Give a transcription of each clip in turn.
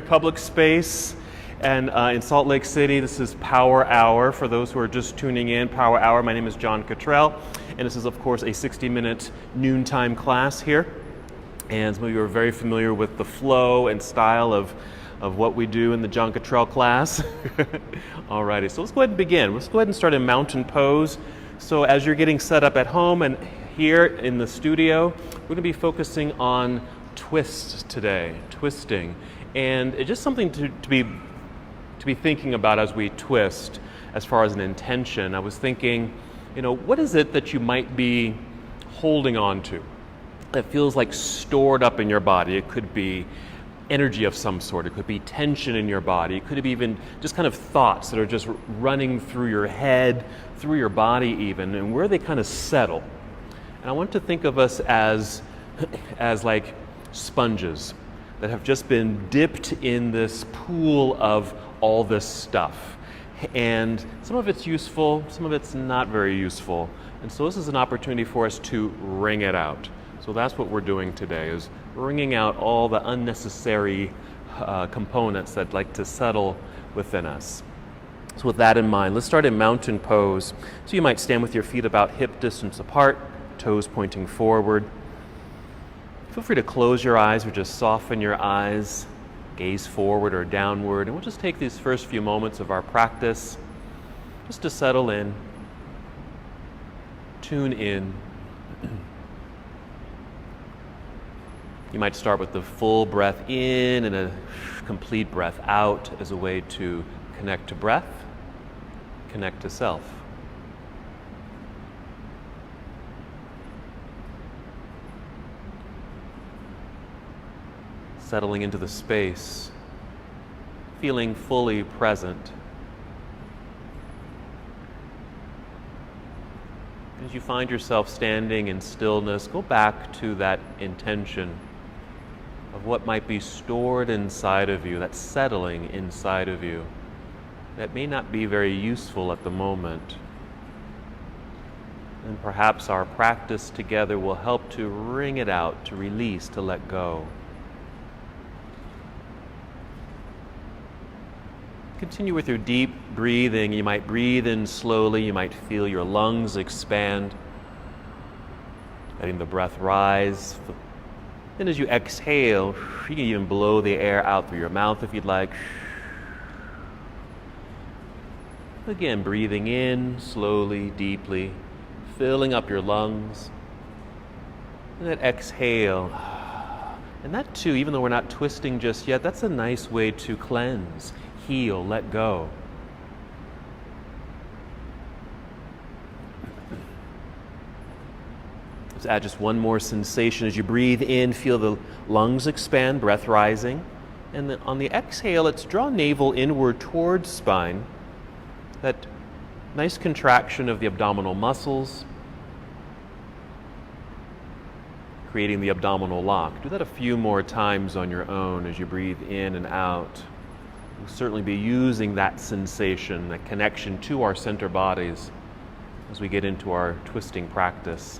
public space and in Salt Lake City. This is Power Hour. For those who are just tuning in, Power Hour. My name is John Cottrell, and this is, of course, a 60-minute noontime class here. And some of you are very familiar with the flow and style of what we do in the John Cottrell class. Alrighty, so let's go ahead and begin. Let's go ahead and start in mountain pose. So as you're getting set up at home and here in the studio, we're going to be focusing on twists today, twisting. And it's just something to be thinking about as we twist as far as an intention. I was thinking, what is it that you might be holding on to that feels like stored up in your body? It could be energy of some sort. It could be tension in your body. It could be even just kind of thoughts that are just running through your head, through your body even, and where they kind of settle. And I want to think of us as like sponges that have just been dipped in this pool of all this stuff. And some of it's useful, some of it's not very useful. And so this is an opportunity for us to wring it out. So that's what we're doing today, is wringing out all the unnecessary components that like to settle within us. So with that in mind, let's start in mountain pose. So you might stand with your feet about hip distance apart, toes pointing forward. Feel free to close your eyes or just soften your eyes, gaze forward or downward, and we'll just take these first few moments of our practice just to settle in, tune in. You might start with the full breath in and a complete breath out as a way to connect to breath, connect to self. Settling into the space, feeling fully present. As you find yourself standing in stillness, go back to that intention of what might be stored inside of you, that's settling inside of you, that may not be very useful at the moment. And perhaps our practice together will help to wring it out, to release, to let go. Continue with your deep breathing. You might breathe in slowly. You might feel your lungs expand, letting the breath rise. Then as you exhale, you can even blow the air out through your mouth if you'd like. Again, breathing in slowly, deeply, filling up your lungs. And then exhale. And that too, even though we're not twisting just yet, that's a nice way to cleanse, heal, let go. Let's add just one more sensation. As you breathe in, feel the lungs expand, breath rising. And then on the exhale, let's draw navel inward towards spine. That nice contraction of the abdominal muscles, creating the abdominal lock. Do that a few more times on your own as you breathe in and out. We'll certainly be using that sensation, that connection to our center bodies as we get into our twisting practice.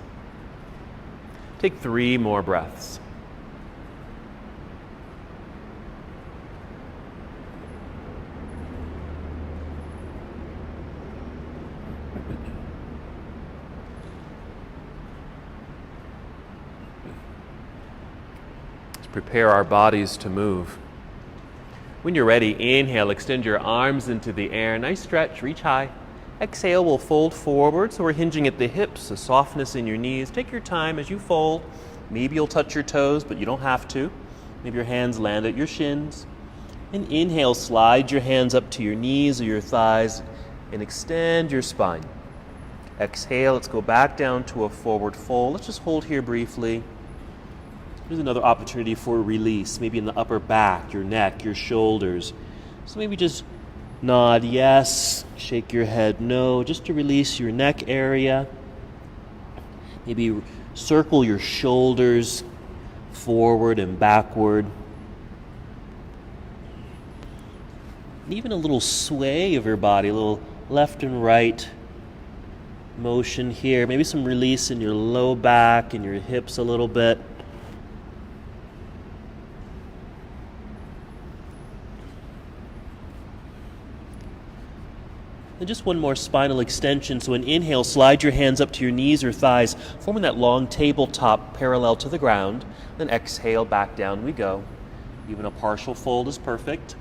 Take 3 more breaths. Let's prepare our bodies to move. When you're ready, inhale, extend your arms into the air. Nice stretch, reach high. Exhale, we'll fold forward, so we're hinging at the hips, a softness in your knees. Take your time as you fold. Maybe you'll touch your toes, but you don't have to. Maybe your hands land at your shins. And inhale, slide your hands up to your knees or your thighs and extend your spine. Exhale, let's go back down to a forward fold. Let's just hold here briefly. Here's another opportunity for release, maybe in the upper back, your neck, your shoulders. So maybe just nod yes, shake your head no, just to release your neck area. Maybe circle your shoulders forward and backward. And even a little sway of your body, a little left and right motion here. Maybe some release in your low back and your hips a little bit. And just one more spinal extension. So an inhale, slide your hands up to your knees or thighs, forming that long tabletop parallel to the ground. Then exhale, back down we go. Even a partial fold is perfect.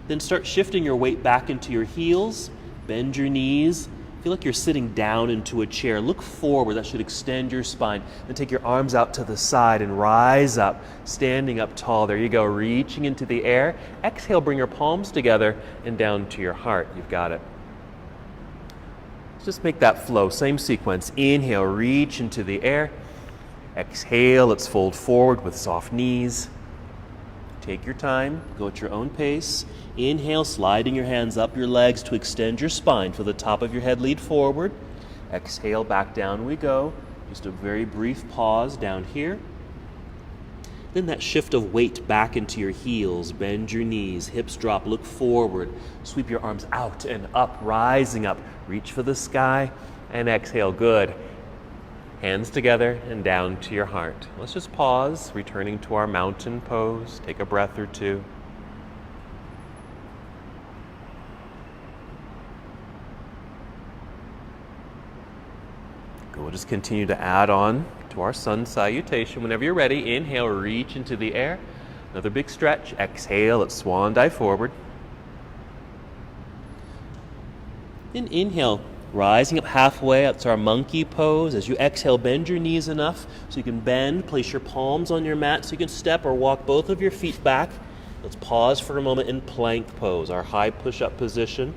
Then start shifting your weight back into your heels. Bend your knees. Feel like you're sitting down into a chair. Look forward. That should extend your spine. Then take your arms out to the side and rise up, standing up tall. There you go, reaching into the air. Exhale, bring your palms together and down to your heart. You've got it. Just make that flow. Same sequence. Inhale, reach into the air. Exhale, let's fold forward with soft knees. Take your time. Go at your own pace. Inhale, sliding your hands up your legs to extend your spine. Feel the top of your head lead forward. Exhale, back down we go. Just a very brief pause down here. Then that shift of weight back into your heels. Bend your knees, hips drop, look forward. Sweep your arms out and up, rising up. Reach for the sky and exhale. Good. Hands together and down to your heart. Let's just pause, returning to our mountain pose. Take a breath or two. We'll just continue to add on to our sun salutation. Whenever you're ready, inhale, reach into the air. Another big stretch. Exhale, let's swan dive forward. Then inhale, rising up halfway. That's our monkey pose. As you exhale, bend your knees enough so you can bend. Place your palms on your mat so you can step or walk both of your feet back. Let's pause for a moment in plank pose, our high push-up position.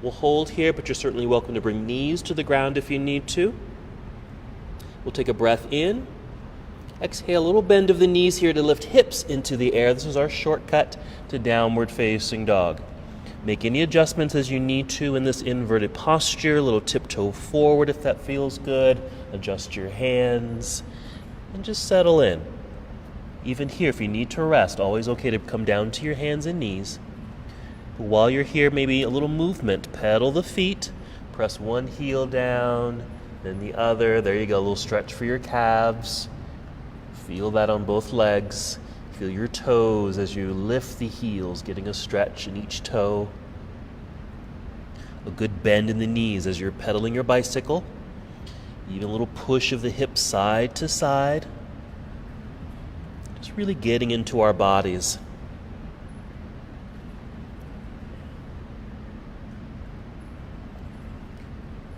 We'll hold here, but you're certainly welcome to bring knees to the ground if you need to. We'll take a breath in. Exhale, a little bend of the knees here to lift hips into the air. This is our shortcut to downward facing dog. Make any adjustments as you need to in this inverted posture. A little tiptoe forward if that feels good. Adjust your hands and just settle in. Even here, if you need to rest, always okay to come down to your hands and knees. But while you're here, maybe a little movement. Pedal the feet. Press one heel down, then the other. There you go, a little stretch for your calves. Feel that on both legs. Feel your toes as you lift the heels, getting a stretch in each toe. A good bend in the knees as you're pedaling your bicycle. Even a little push of the hips side to side. Just really getting into our bodies.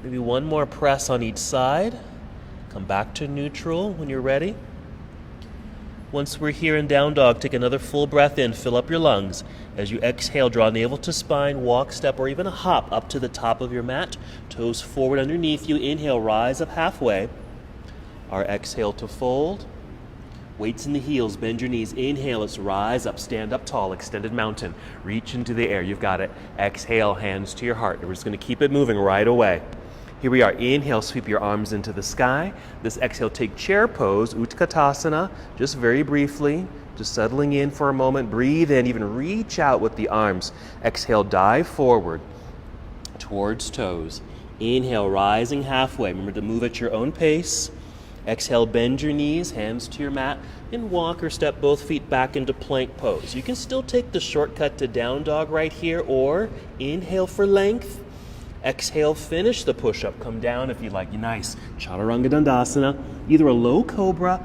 Maybe one more press on each side. Come back to neutral when you're ready. Once we're here in down dog, take another full breath in, fill up your lungs. As you exhale, draw navel to spine, walk, step, or even a hop up to the top of your mat. Toes forward underneath you. Inhale, rise up halfway. Our exhale to fold. Weights in the heels, bend your knees. Inhale, let's rise up, stand up tall, extended mountain. Reach into the air, you've got it. Exhale, hands to your heart. And we're just gonna keep it moving right away. Here we are. Inhale, sweep your arms into the sky. This exhale, take chair pose, Utkatasana, just very briefly, just settling in for a moment. Breathe in, even reach out with the arms. Exhale, dive forward towards toes. Inhale, rising halfway. Remember to move at your own pace. Exhale, bend your knees, hands to your mat, and walk or step both feet back into plank pose. You can still take the shortcut to down dog right here, or inhale for length. Exhale, finish the push-up. Come down if you like. Nice. Chaturanga Dandasana. Either a low cobra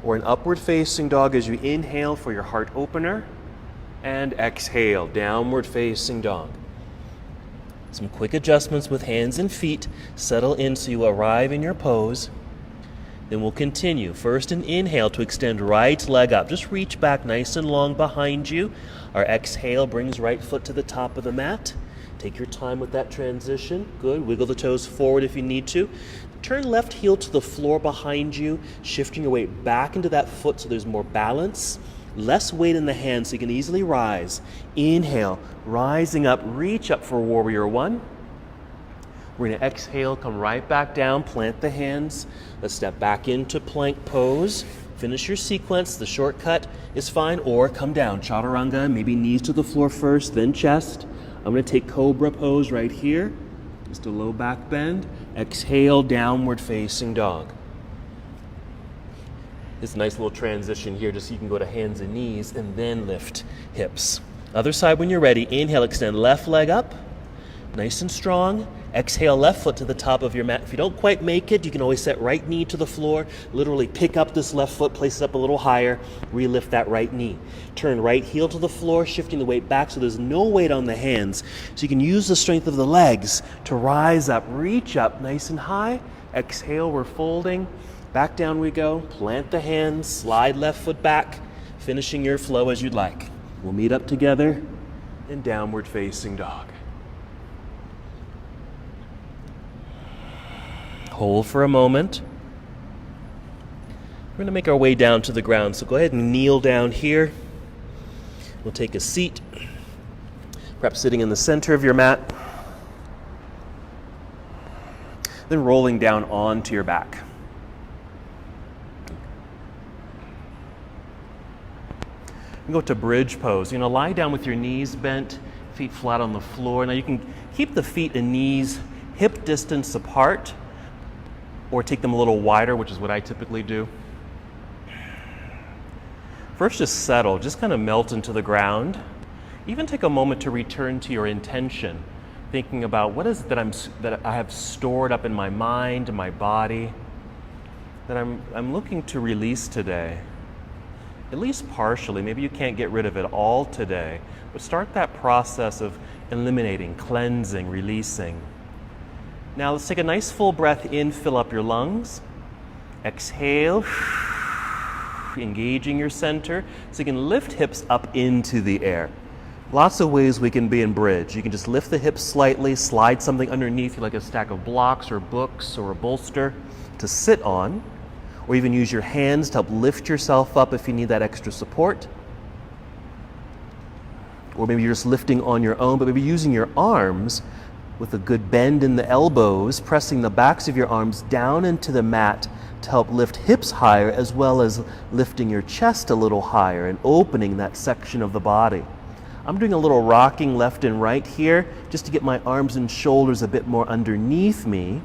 or an upward facing dog as you inhale for your heart opener. And exhale, downward facing dog. Some quick adjustments with hands and feet. Settle in so you arrive in your pose. Then we'll continue. First, an inhale to extend right leg up. Just reach back nice and long behind you. Our exhale brings right foot to the top of the mat. Take your time with that transition. Good. Wiggle the toes forward if you need to. Turn left heel to the floor behind you, shifting your weight back into that foot so there's more balance. Less weight in the hands so you can easily rise. Inhale, rising up, reach up for warrior one. We're going to exhale, come right back down, plant the hands. Let's step back into plank pose. Finish your sequence. The shortcut is fine, or come down. Chaturanga, maybe knees to the floor first, then chest. I'm going to take cobra pose right here. Just a low back bend. Exhale, downward facing dog. This nice little transition here just so you can go to hands and knees and then lift hips. Other side when you're ready. Inhale, extend left leg up. Nice and strong. Exhale, left foot to the top of your mat. If you don't quite make it, you can always set right knee to the floor. Literally pick up this left foot, place it up a little higher, relift that right knee. Turn right heel to the floor, shifting the weight back so there's no weight on the hands. So you can use the strength of the legs to rise up, reach up nice and high. Exhale, we're folding. Back down we go. Plant the hands, slide left foot back, finishing your flow as you'd like. We'll meet up together in downward facing dog. Hold for a moment. We're going to make our way down to the ground, so go ahead and kneel down here. We'll take a seat, perhaps sitting in the center of your mat, then rolling down onto your back. Go to bridge pose. Lie down with your knees bent, feet flat on the floor. Now you can keep the feet and knees hip distance apart, or take them a little wider, which is what I typically do. First, just settle, just kind of melt into the ground. Even take a moment to return to your intention, thinking about what is it that I have stored up in my mind, in my body, that I'm looking to release today. At least partially. Maybe you can't get rid of it all today, but start that process of eliminating, cleansing, releasing. Now let's take a nice full breath in, fill up your lungs. Exhale, engaging your center so you can lift hips up into the air. Lots of ways we can be in bridge. You can just lift the hips slightly, slide something underneath you like a stack of blocks or books or a bolster to sit on, or even use your hands to help lift yourself up if you need that extra support. Or maybe you're just lifting on your own, but maybe using your arms with a good bend in the elbows, pressing the backs of your arms down into the mat to help lift hips higher, as well as lifting your chest a little higher and opening that section of the body. I'm doing a little rocking left and right here just to get my arms and shoulders a bit more underneath me.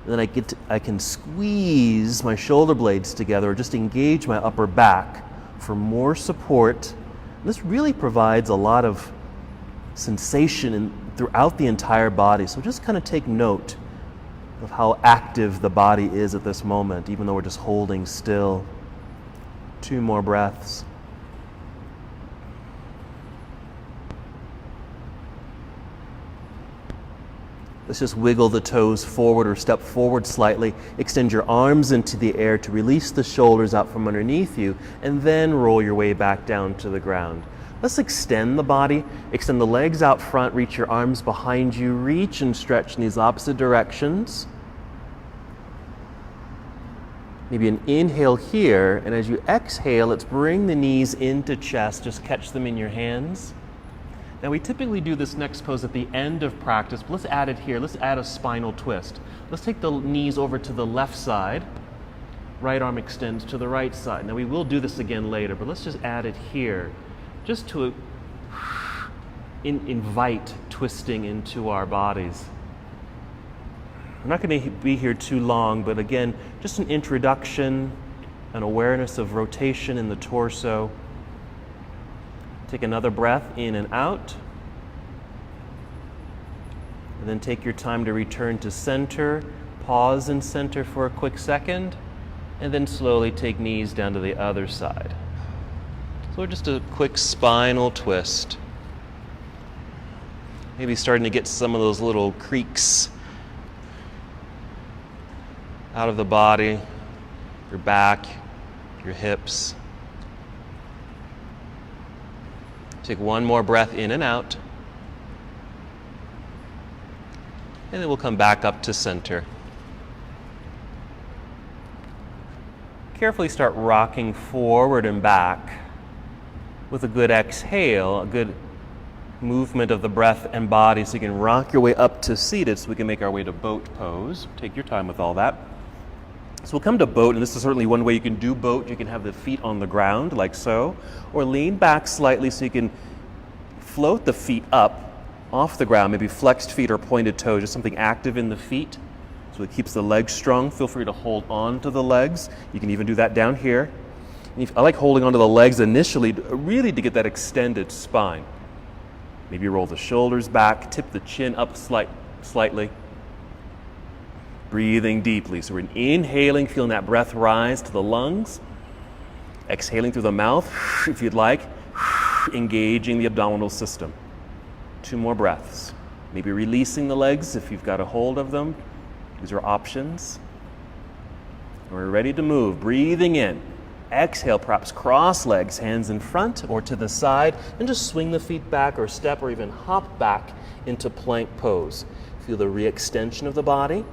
And then I can squeeze my shoulder blades together or just engage my upper back for more support. And this really provides a lot of sensation throughout the entire body. So just kind of take note of how active the body is at this moment, even though we're just holding still. 2 more breaths. Let's just wiggle the toes forward or step forward slightly. Extend your arms into the air to release the shoulders out from underneath you, and then roll your way back down to the ground. Let's extend the body, extend the legs out front, reach your arms behind you, reach and stretch in these opposite directions. Maybe an inhale here, and as you exhale, let's bring the knees into chest, just catch them in your hands. Now we typically do this next pose at the end of practice, but let's add it here. Let's add a spinal twist. Let's take the knees over to the left side, right arm extends to the right side. Now we will do this again later, but let's just add it here, just to invite twisting into our bodies. We're not going to be here too long, but again, just an introduction, an awareness of rotation in the torso. Take another breath in and out. And then take your time to return to center. Pause in center for a quick second. And then slowly take knees down to the other side. So just a quick spinal twist. Maybe starting to get some of those little creaks out of the body, your back, your hips. Take one more breath in and out. And then we'll come back up to center. Carefully start rocking forward and back with a good exhale, a good movement of the breath and body, so you can rock your way up to seated so we can make our way to boat pose. Take your time with all that. So we'll come to boat, and this is certainly one way you can do boat. You can have the feet on the ground like so, or lean back slightly so you can float the feet up off the ground, maybe flexed feet or pointed toes, just something active in the feet so it keeps the legs strong. Feel free to hold on to the legs. You can even do that down here. I like holding onto the legs initially, really to get that extended spine. Maybe roll the shoulders back, tip the chin up slightly. Breathing deeply. So we're inhaling, feeling that breath rise to the lungs. Exhaling through the mouth, if you'd like, engaging the abdominal system. 2 more breaths. Maybe releasing the legs if you've got a hold of them. These are options. We're ready to move. Breathing in. Exhale, perhaps cross legs, hands in front or to the side, and just swing the feet back or step or even hop back into plank pose. Feel the re-extension of the body.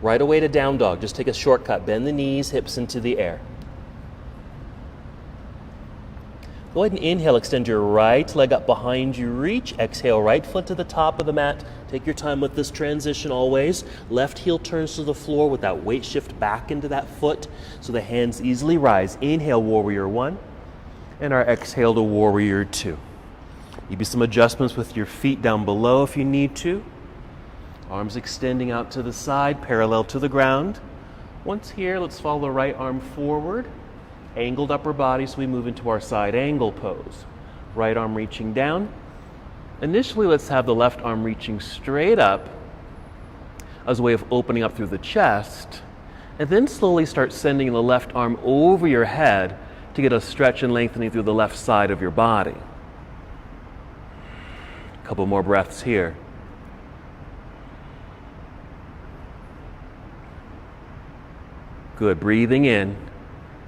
Right away to down dog. Just take a shortcut. Bend the knees, hips into the air. Go ahead and inhale, extend your right leg up behind you, reach. Exhale, right foot to the top of the mat. Take your time with this transition always. Left heel turns to the floor with that weight shift back into that foot so the hands easily rise. Inhale, warrior 1, and our exhale to warrior 2. Maybe some adjustments with your feet down below if you need to. Arms extending out to the side, parallel to the ground. Once here, let's follow the right arm forward. Angled upper body, so we move into our side angle pose. Right arm reaching down. Initially, let's have the left arm reaching straight up as a way of opening up through the chest, and then slowly start sending the left arm over your head to get a stretch and lengthening through the left side of your body. A couple more breaths here. Good, breathing in.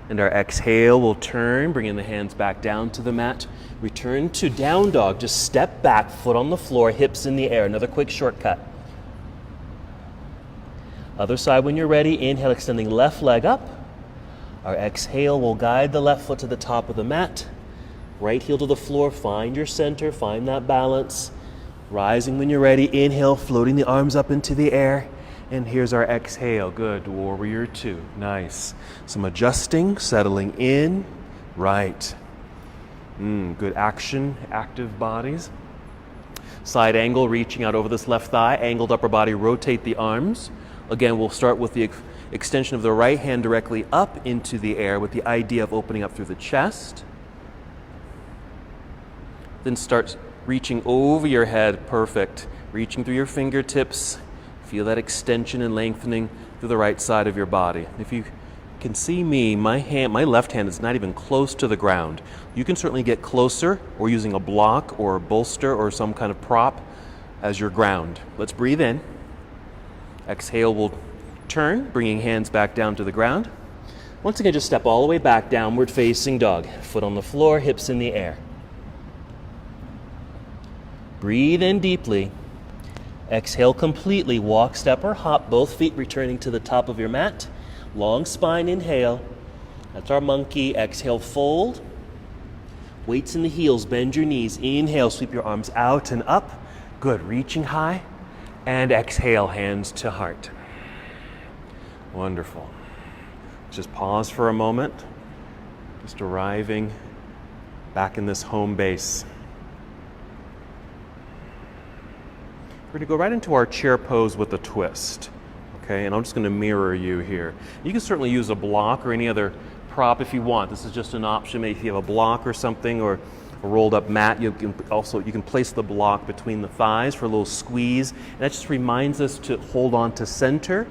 And our exhale will turn, bringing the hands back down to the mat. Return to down dog. Just step back, foot on the floor, hips in the air. Another quick shortcut. Other side when you're ready. Inhale, extending left leg up. Our exhale will guide the left foot to the top of the mat. Right heel to the floor. Find your center. Find that balance. Rising when you're ready. Inhale, floating the arms up into the air. And here's our exhale. Good. Warrior 2. Nice. Some adjusting, settling in. Right. Good action, active bodies. Side angle, reaching out over this left thigh. Angled upper body, rotate the arms. Again, we'll start with the extension of the right hand directly up into the air with the idea of opening up through the chest. Then start reaching over your head. Perfect. Reaching through your fingertips. Feel that extension and lengthening through the right side of your body. If you can see me, my left hand is not even close to the ground. You can certainly get closer or using a block or a bolster or some kind of prop as your ground. Let's breathe in. Exhale, we'll turn, bringing hands back down to the ground. Once again, just step all the way back, downward facing dog. Foot on the floor, hips in the air. Breathe in deeply. Exhale completely, walk, step, or hop, both feet returning to the top of your mat. Long spine, inhale. That's our monkey. Exhale, fold. Weights in the heels, bend your knees. Inhale, sweep your arms out and up. Good, reaching high. And exhale, hands to heart. Wonderful. Just pause for a moment. Just arriving back in this home base. We're going to go right into our chair pose with a twist, okay? And I'm just going to mirror you here. You can certainly use a block or any other prop if you want. This is just an option. Maybe if you have a block or something or a rolled up mat, you can place the block between the thighs for a little squeeze. And that just reminds us to hold on to center,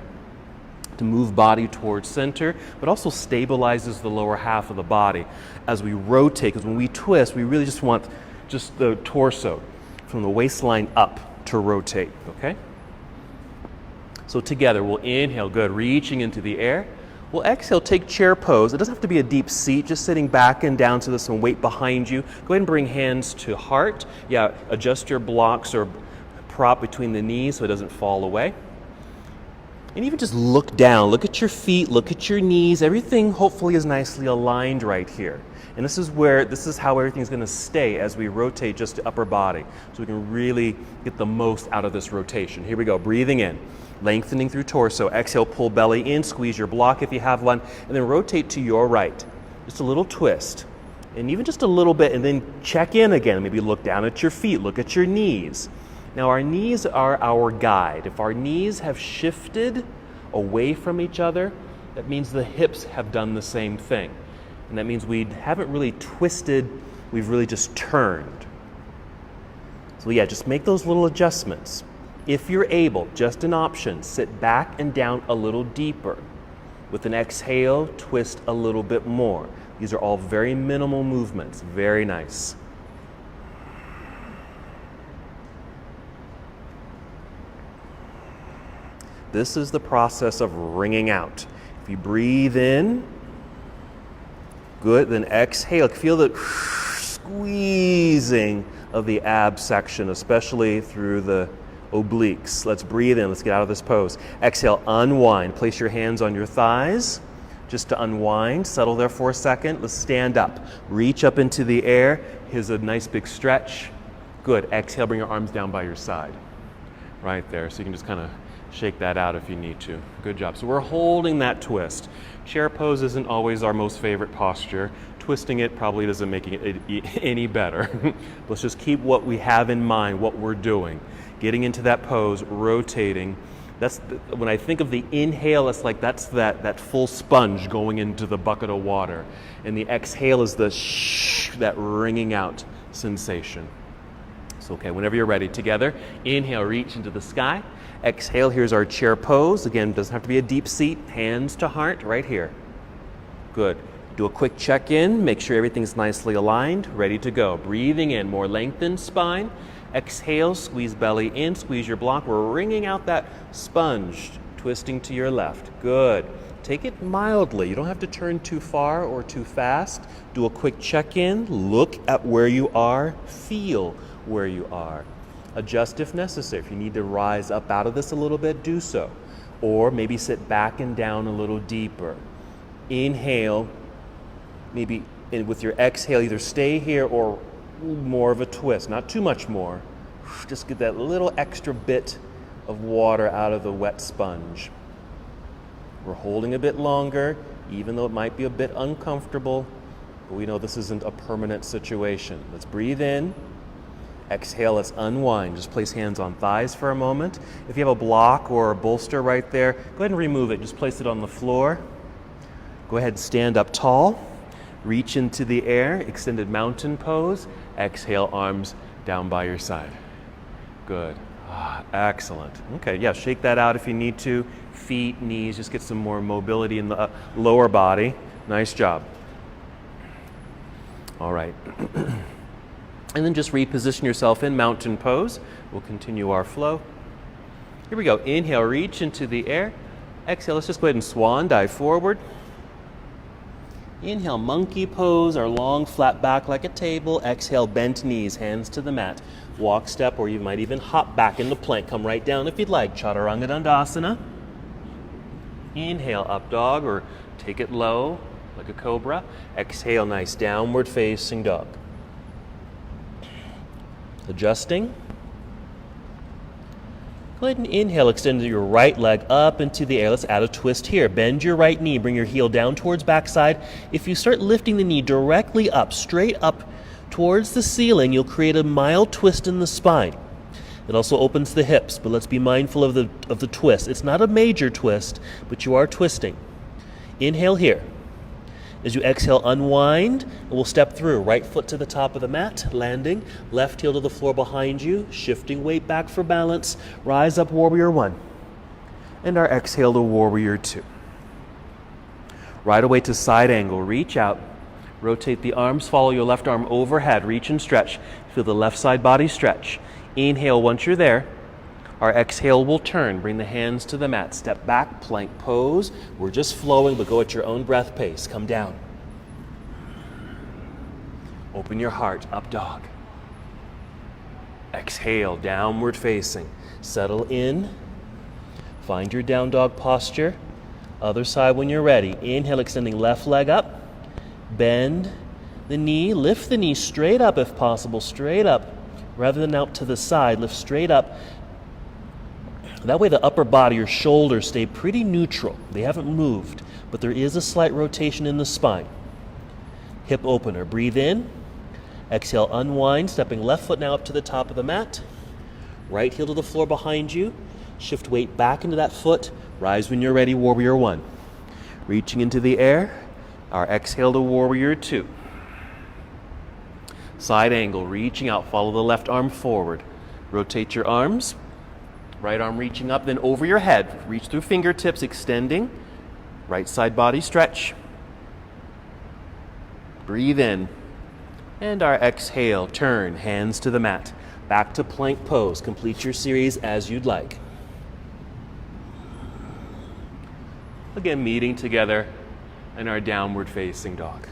to move body towards center, but also stabilizes the lower half of the body as we rotate. Because when we twist, we really just want just the torso from the waistline up to rotate, okay? So together, we'll inhale, good, reaching into the air. We'll exhale, take chair pose. It doesn't have to be a deep seat, just sitting back and down so there's some weight behind you. Go ahead and bring hands to heart. Yeah, adjust your blocks or prop between the knees so it doesn't fall away. And even just look down, look at your feet, look at your knees. Everything hopefully is nicely aligned right here. And this is how everything's going to stay as we rotate just the upper body. So we can really get the most out of this rotation. Here we go, breathing in, lengthening through torso. Exhale, pull belly in, squeeze your block if you have one, and then rotate to your right. Just a little twist. And even just a little bit, and then check in again. Maybe look down at your feet, look at your knees. Now our knees are our guide. If our knees have shifted away from each other, that means the hips have done the same thing. And that means we haven't really twisted, we've really just turned. So yeah, just make those little adjustments. If you're able, just an option, sit back and down a little deeper. With an exhale, twist a little bit more. These are all very minimal movements. Very nice. This is the process of wringing out. If you breathe in, good, then exhale. Feel the squeezing of the ab section, especially through the obliques. Let's breathe in. Let's get out of this pose. Exhale, unwind. Place your hands on your thighs just to unwind. Settle there for a second. Let's stand up. Reach up into the air. Here's a nice big stretch. Good. Exhale, bring your arms down by your side. Right there. So you can just kind of shake that out if you need to. Good job. So we're holding that twist. Chair pose isn't always our most favorite posture. Twisting it probably doesn't make it any better. Let's just keep what we have in mind, what we're doing. Getting into that pose, rotating. When I think of the inhale, it's like that's that full sponge going into the bucket of water. And the exhale is that wringing out sensation. So okay, whenever you're ready, together, inhale, reach into the sky. Exhale, here's our chair pose. Again, doesn't have to be a deep seat. Hands to heart, right here. Good. Do a quick check-in. Make sure everything's nicely aligned. Ready to go. Breathing in, more lengthened spine. Exhale, squeeze belly in, squeeze your block. We're wringing out that sponge, twisting to your left. Good. Take it mildly. You don't have to turn too far or too fast. Do a quick check-in. Look at where you are. Feel where you are. Adjust if necessary. If you need to rise up out of this a little bit, do so. Or maybe sit back and down a little deeper. Inhale. Maybe with your exhale, either stay here or more of a twist. Not too much more. Just get that little extra bit of water out of the wet sponge. We're holding a bit longer, even though it might be a bit uncomfortable, but we know this isn't a permanent situation. Let's breathe in. Exhale, let's unwind. Just place hands on thighs for a moment. If you have a block or a bolster right there, go ahead and remove it. Just place it on the floor. Go ahead and stand up tall. Reach into the air, extended mountain pose. Exhale, arms down by your side. Good. Excellent. Okay, yeah, shake that out if you need to. Feet, knees, just get some more mobility in the lower body. Nice job. All right. And then just reposition yourself in mountain pose. We'll continue our flow. Here we go. Inhale, reach into the air. Exhale, let's just go ahead and swan dive forward. Inhale, monkey pose, our long flat back like a table. Exhale, bent knees, hands to the mat. Walk step, or you might even hop back into plank. Come right down if you'd like. Chaturanga Dandasana. Inhale, up dog, or take it low like a cobra. Exhale, nice downward facing dog. Adjusting. Go ahead and inhale, extend your right leg up into the air. Let's add a twist here. Bend your right knee, bring your heel down towards backside. If you start lifting the knee directly up, straight up towards the ceiling, you'll create a mild twist in the spine. It also opens the hips, but let's be mindful of the twist. It's not a major twist, but you are twisting. Inhale here. As you exhale, unwind, and we'll step through. Right foot to the top of the mat, landing. Left heel to the floor behind you, shifting weight back for balance. Rise up, Warrior One. And our exhale to Warrior Two. Right away to side angle, reach out. Rotate the arms, follow your left arm overhead, reach and stretch. Feel the left side body stretch. Inhale once you're there. Our exhale will turn. Bring the hands to the mat. Step back, plank pose. We're just flowing, but go at your own breath pace. Come down. Open your heart, up dog. Exhale, downward facing. Settle in. Find your down dog posture. Other side when you're ready. Inhale, extending left leg up. Bend the knee. Lift the knee straight up if possible. Straight up. Rather than out to the side, lift straight up. That way the upper body, your shoulders stay pretty neutral. They haven't moved, but there is a slight rotation in the spine. Hip opener. Breathe in. Exhale, unwind. Stepping left foot now up to the top of the mat. Right heel to the floor behind you. Shift weight back into that foot. Rise when you're ready, Warrior One. Reaching into the air. Our exhale to Warrior Two. Side angle, reaching out. Follow the left arm forward. Rotate your arms. Right arm reaching up, then over your head. Reach through fingertips, extending. Right side body stretch. Breathe in. And our exhale, turn, hands to the mat. Back to plank pose. Complete your series as you'd like. Again, meeting together in our downward facing dog.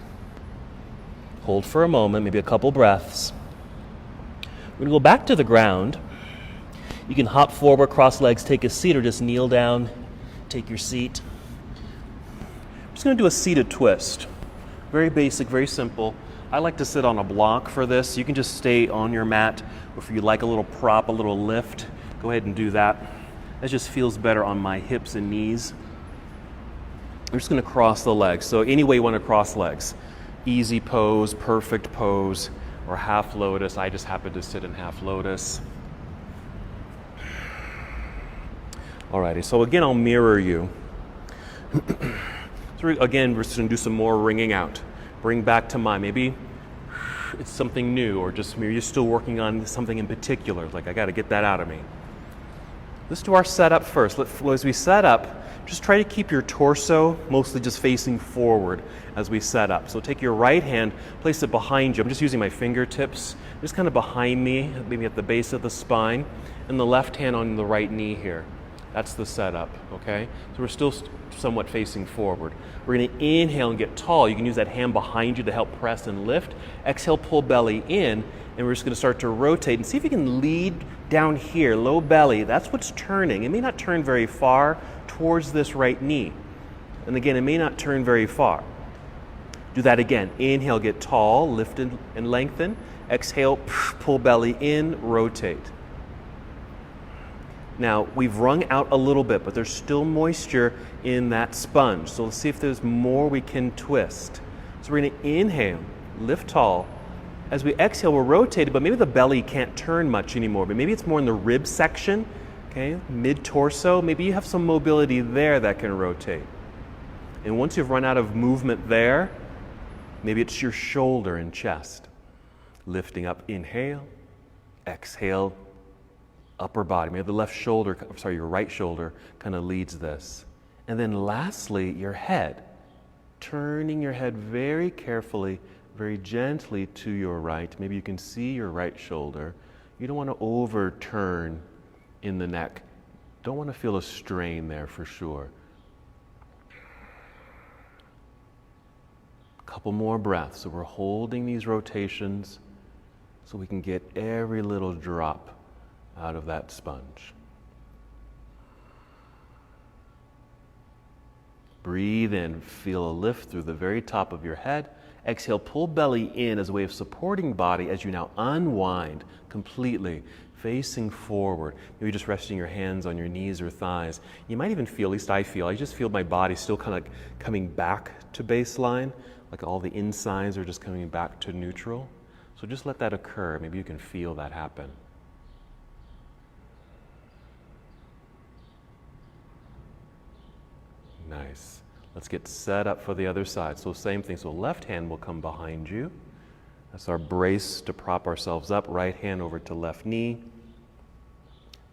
Hold for a moment, maybe a couple breaths. We're going to go back to the ground. You can hop forward, cross legs, take a seat, or just kneel down, take your seat. I'm just going to do a seated twist. Very basic, very simple. I like to sit on a block for this. You can just stay on your mat, or if you like a little prop, a little lift, go ahead and do that. That just feels better on my hips and knees. I'm just going to cross the legs. So any way you want to cross legs. Easy pose, perfect pose, or half lotus. I just happen to sit in half lotus. Alrighty, so again, I'll mirror you. So again, we're just going to do some more ringing out. Bring back to mind. Maybe it's something new, or just maybe you're still working on something in particular. Like, I got to get that out of me. Let's do our setup first. As we set up, just try to keep your torso mostly just facing forward as we set up. So take your right hand, place it behind you. I'm just using my fingertips, just kind of behind me, maybe at the base of the spine, and the left hand on the right knee here. That's the setup, okay? So we're still somewhat facing forward. We're going to inhale and get tall. You can use that hand behind you to help press and lift. Exhale, pull belly in, and we're just going to start to rotate and see if you can lead down here, low belly. That's what's turning. It may not turn very far towards this right knee. And again, it may not turn very far. Do that again. Inhale, get tall, lift and lengthen. Exhale, pull belly in, rotate. Now, we've wrung out a little bit, but there's still moisture in that sponge. So let's see if there's more we can twist. So we're going to inhale, lift tall. As we exhale, we'll rotate it, but maybe the belly can't turn much anymore. But maybe it's more in the rib section, okay, mid-torso. Maybe you have some mobility there that can rotate. And once you've run out of movement there, maybe it's your shoulder and chest. Lifting up, inhale, exhale, upper body. Maybe the left shoulder, your right shoulder kind of leads this. And then lastly, your head. Turning your head very carefully, very gently to your right. Maybe you can see your right shoulder. You don't want to overturn in the neck. Don't want to feel a strain there for sure. Couple more breaths. So we're holding these rotations so we can get every little drop out of that sponge. Breathe in, feel a lift through the very top of your head. Exhale, pull belly in as a way of supporting body as you now unwind completely, facing forward. Maybe just resting your hands on your knees or thighs. You might even feel, at least I just feel my body still kind of coming back to baseline, like all the insides are just coming back to neutral. So just let that occur. Maybe you can feel that happen. Nice. Let's get set up for the other side. So same thing. So left hand will come behind you. That's our brace to prop ourselves up. Right hand over to left knee.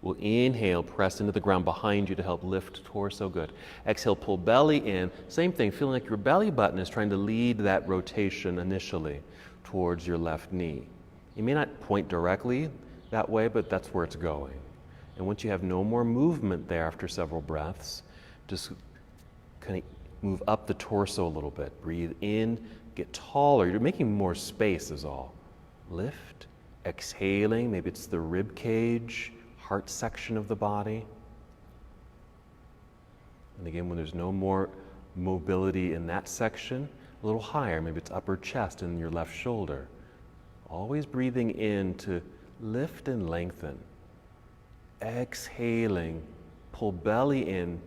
We'll inhale, press into the ground behind you to help lift torso. Good. Exhale, pull belly in. Same thing, feeling like your belly button is trying to lead that rotation initially towards your left knee. You may not point directly that way, but that's where it's going. And once you have no more movement there after several breaths, just kind of move up the torso a little bit. Breathe in, get taller. You're making more space is all. Lift, exhaling. Maybe it's the rib cage, heart section of the body. And again, when there's no more mobility in that section, a little higher. Maybe it's upper chest and your left shoulder. Always breathing in to lift and lengthen. Exhaling, pull belly in,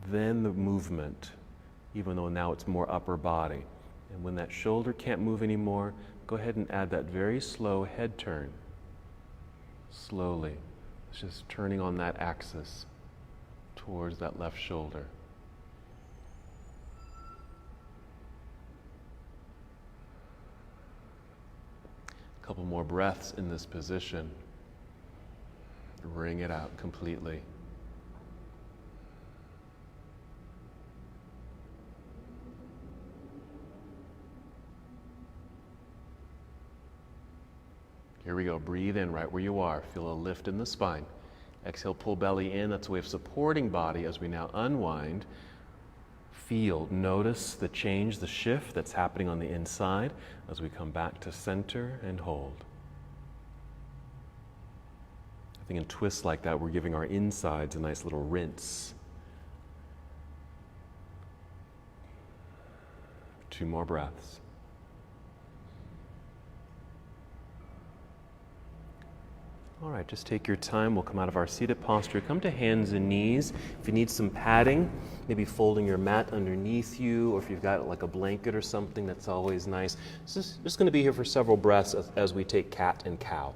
then the movement, even though now it's more upper body. And when that shoulder can't move anymore, go ahead and add that very slow head turn. Slowly. It's just turning on that axis towards that left shoulder. A couple more breaths in this position. Wring it out completely. Here we go. Breathe in right where you are. Feel a lift in the spine. Exhale, pull belly in. That's a way of supporting body as we now unwind. Feel, notice the change, the shift that's happening on the inside as we come back to center and hold. I think in twists like that, we're giving our insides a nice little rinse. 2 more breaths. All right, just take your time. We'll come out of our seated posture. Come to hands and knees. If you need some padding, maybe folding your mat underneath you, or if you've got like a blanket or something, that's always nice. Just going to be here for several breaths as we take cat and cow.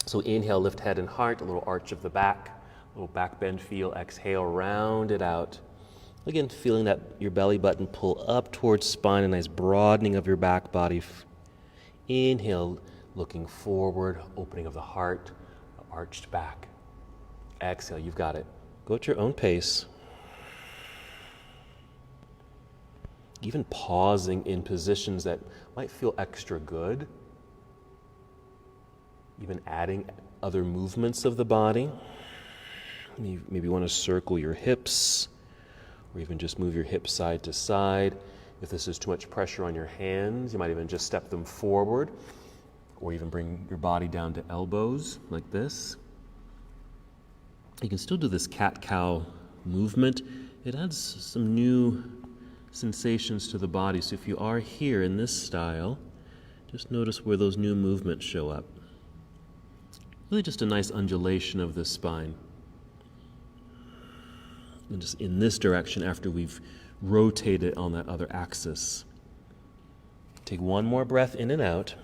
So inhale, lift head and heart, a little arch of the back, a little back bend feel. Exhale, round it out. Again, feeling that your belly button pull up towards spine, a nice broadening of your back body. Inhale, looking forward, opening of the heart, arched back. Exhale, you've got it. Go at your own pace. Even pausing in positions that might feel extra good. Even adding other movements of the body. Maybe you want to circle your hips, or even just move your hips side to side. If this is too much pressure on your hands, you might even just step them forward, or even bring your body down to elbows like this. You can still do this cat-cow movement. It adds some new sensations to the body. So if you are here in this style, just notice where those new movements show up. Really just a nice undulation of the spine. And just in this direction after we've rotated on that other axis. Take 1 more breath in and out.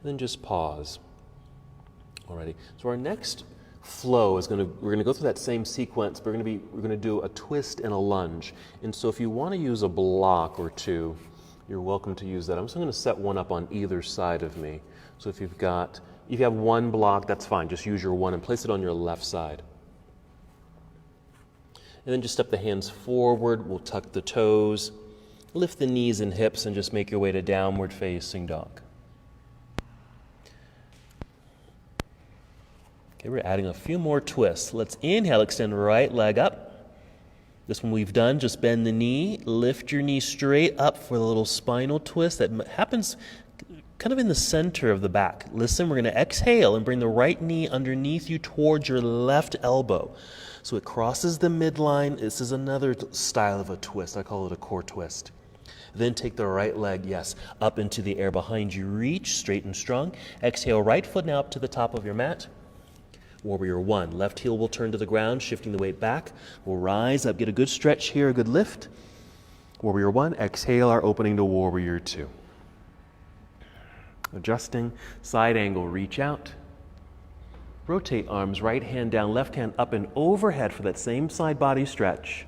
And then just pause. Alrighty. So our next flow is we're gonna go through that same sequence, but we're gonna do a twist and a lunge. And so if you want to use a block or 2, you're welcome to use that. I'm just going to set one up on either side of me. So if you have 1 block, that's fine. Just use your 1 and place it on your left side. And then just step the hands forward. We'll tuck the toes, lift the knees and hips, and just make your way to downward facing dog. Okay, we're adding a few more twists. Let's inhale, extend right leg up. This one we've done, just bend the knee, lift your knee straight up for the little spinal twist that happens kind of in the center of the back. Listen, we're going to exhale and bring the right knee underneath you towards your left elbow. So it crosses the midline. This is another style of a twist. I call it a core twist. Then take the right leg, up into the air behind you. Reach straight and strong. Exhale, right foot now up to the top of your mat. Warrior 1. Left heel will turn to the ground, shifting the weight back. We'll rise up, get a good stretch here, a good lift. Warrior 1. Exhale, our opening to Warrior 2. Adjusting, side angle, reach out. Rotate arms, right hand down, left hand up and overhead for that same side body stretch.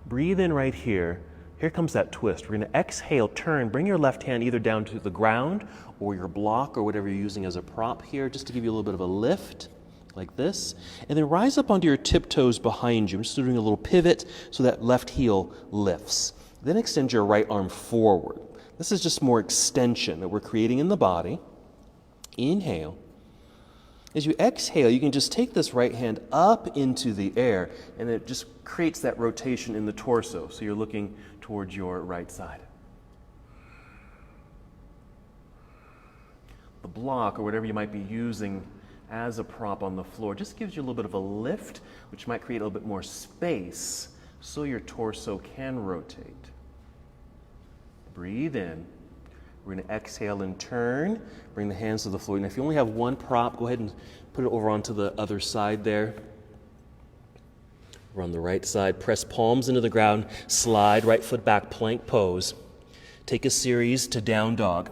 Breathe in right here. Here comes that twist. We're going to exhale, turn, bring your left hand either down to the ground or your block or whatever you're using as a prop here, just to give you a little bit of a lift. Like this, and then rise up onto your tiptoes behind you. I'm just doing a little pivot so that left heel lifts. Then extend your right arm forward. This is just more extension that we're creating in the body. Inhale. As you exhale, you can just take this right hand up into the air, and it just creates that rotation in the torso. So you're looking towards your right side. The block, or whatever you might be using as a prop on the floor, just gives you a little bit of a lift, which might create a little bit more space so your torso can rotate. Breathe in. We're going to exhale and turn. Bring the hands to the floor. And if you only have 1 prop, go ahead and put it over onto the other side there. We're on the right side. Press palms into the ground. Slide right foot back, plank pose. Take a series to down dog.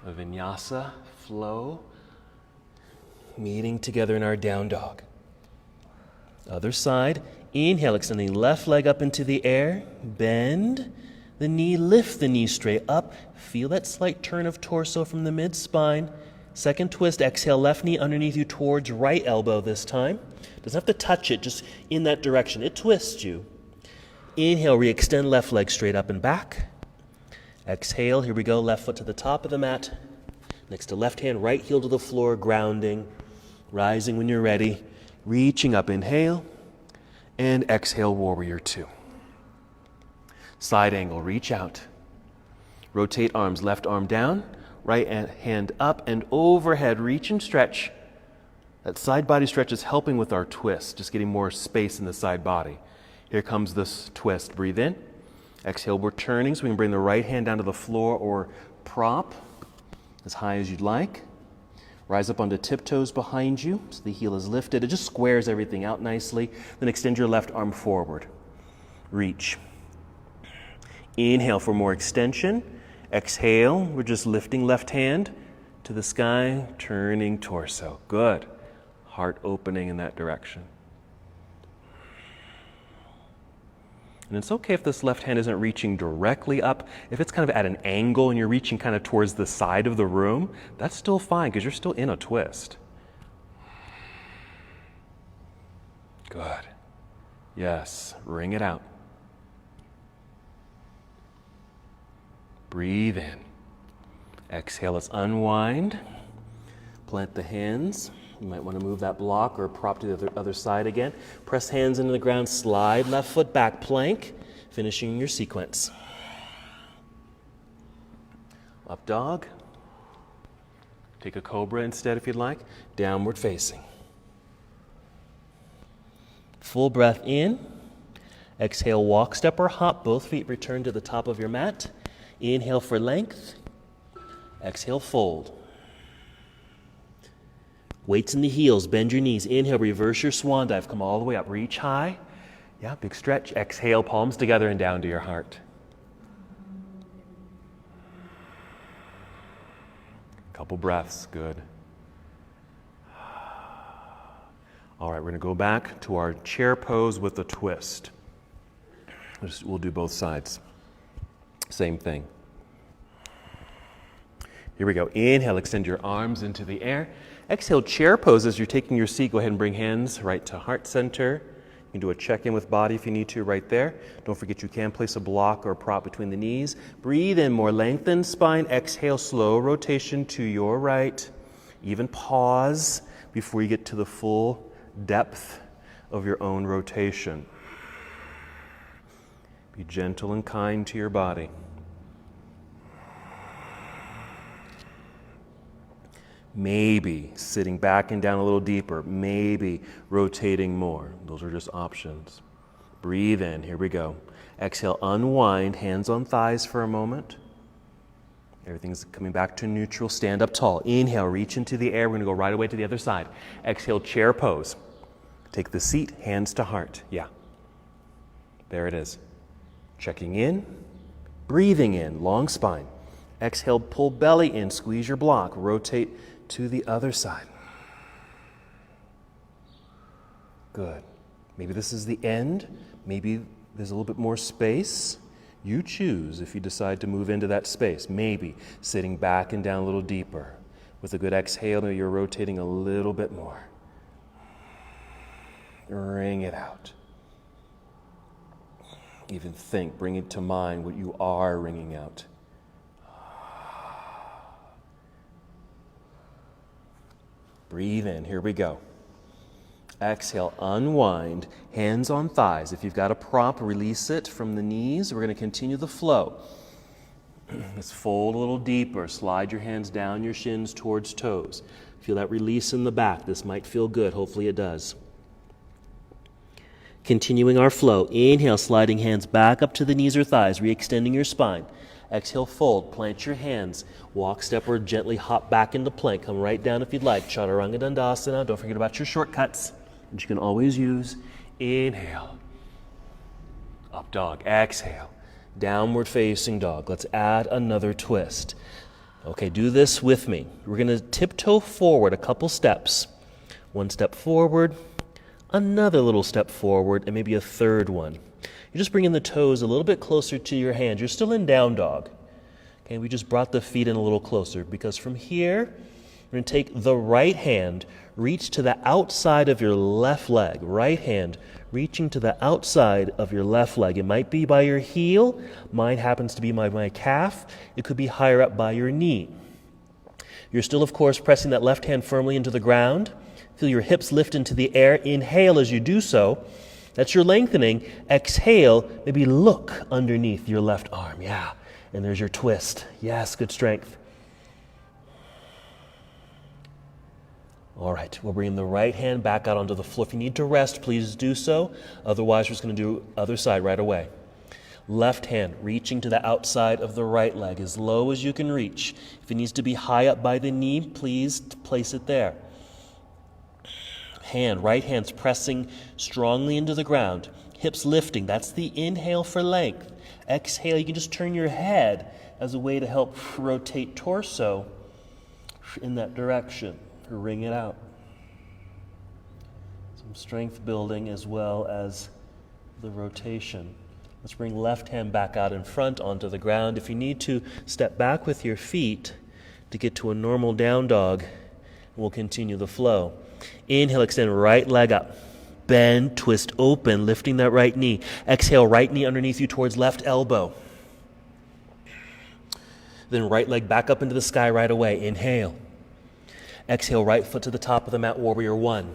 A vinyasa flow, meeting together in our down dog. Other side, inhale, extending left leg up into the air, bend, the knee, lift the knee straight up. Feel that slight turn of torso from the mid-spine. Second twist, exhale, left knee underneath you towards right elbow this time. Doesn't have to touch it, just in that direction. It twists you. Inhale, re-extend left leg straight up and back. Exhale, here we go, left foot to the top of the mat. Next to left hand, right heel to the floor, grounding. Rising when you're ready. Reaching up, inhale. And exhale, warrior two. Side angle, reach out. Rotate arms, left arm down, right hand up and overhead. Reach and stretch. That side body stretch is helping with our twist, just getting more space in the side body. Here comes this twist. Breathe in. Exhale, we're turning, so we can bring the right hand down to the floor or prop as high as you'd like. Rise up onto tiptoes behind you, so the heel is lifted. It just squares everything out nicely. Then extend your left arm forward. Reach. Inhale for more extension. Exhale, we're just lifting left hand to the sky, turning torso. Good. Heart opening in that direction. And it's okay if this left hand isn't reaching directly up. If it's kind of at an angle and you're reaching kind of towards the side of the room, that's still fine because you're still in a twist. Good. Yes, wring it out. Breathe in. Exhale, let's unwind. Plant the hands. You might want to move that block or prop to the other side again. Press hands into the ground, slide left foot back, plank, finishing your sequence. Up dog. Take a cobra instead if you'd like. Downward facing. Full breath in. Exhale, walk, step, or hop. Both feet return to the top of your mat. Inhale for length. Exhale, fold. Weights in the heels, bend your knees. Inhale, reverse your swan dive. Come all the way up, reach high. Yeah, big stretch. Exhale, palms together and down to your heart. Couple breaths, good. All right, we're gonna go back to our chair pose with a twist. We'll do both sides. Same thing. Here we go. Inhale, extend your arms into the air. Exhale, chair pose. As you're taking your seat, go ahead and bring hands right to heart center. You can do a check-in with body if you need to right there. Don't forget you can place a block or a prop between the knees. Breathe in, more lengthened spine. Exhale, slow rotation to your right. Even pause before you get to the full depth of your own rotation. Be gentle and kind to your body. Maybe sitting back and down a little deeper, maybe rotating more. Those are just options. Breathe in, here we go. Exhale, unwind, hands on thighs for a moment. Everything's coming back to neutral. Stand up tall. Inhale, reach into the air. We're gonna go right away to the other side. Exhale, chair pose. Take the seat, hands to heart. Yeah, there it is. Checking in, breathing in, long spine. Exhale, pull belly in, squeeze your block, rotate to the other side. Good. Maybe this is the end. Maybe there's a little bit more space. You choose if you decide to move into that space. Maybe sitting back and down a little deeper. With a good exhale, you're rotating a little bit more. Wring it out. Even think, bring it to mind what you are wringing out. Breathe in, here we go. Exhale, unwind, hands on thighs. If you've got a prop, release it from the knees. We're going to continue the flow. Let's fold a little deeper. Slide your hands down your shins towards toes. Feel that release in the back. This might feel good. Hopefully it does. Continuing our flow. Inhale, sliding hands back up to the knees or thighs, re-extending your spine. Exhale, fold, plant your hands. Walk, step, or gently hop back into plank. Come right down if you'd like. Chaturanga Dandasana. Don't forget about your shortcuts, which you can always use. Inhale. Up dog. Exhale. Downward facing dog. Let's add another twist. Okay, do this with me. We're going to tiptoe forward a couple steps. One step forward, another little step forward, and maybe a third one. You're just bringing the toes a little bit closer to your hands. You're still in down dog. Okay, we just brought the feet in a little closer because from here, we're going to take the right hand, reach to the outside of your left leg. Right hand reaching to the outside of your left leg. It might be by your heel. Mine happens to be my calf. It could be higher up by your knee. You're still, of course, pressing that left hand firmly into the ground. Feel your hips lift into the air. Inhale as you do so. That's your lengthening. Exhale, maybe look underneath your left arm. Yeah. And there's your twist. Yes, good strength. All right, we'll bring the right hand back out onto the floor. If you need to rest, please do so. Otherwise, we're just going to do other side right away. Left hand reaching to the outside of the right leg as low as you can reach. If it needs to be high up by the knee, please place it there. Right hand's pressing strongly into the ground. Hips lifting, that's the inhale for length. Exhale, you can just turn your head as a way to help rotate torso in that direction. Ring it out. Some strength building as well as the rotation. Let's bring left hand back out in front onto the ground. If you need to, step back with your feet to get to a normal down dog. We'll continue the flow. Inhale, extend right leg up. Bend, twist open, lifting that right knee. Exhale, right knee underneath you towards left elbow. Then right leg back up into the sky right away. Inhale. Exhale, right foot to the top of the mat, warrior one.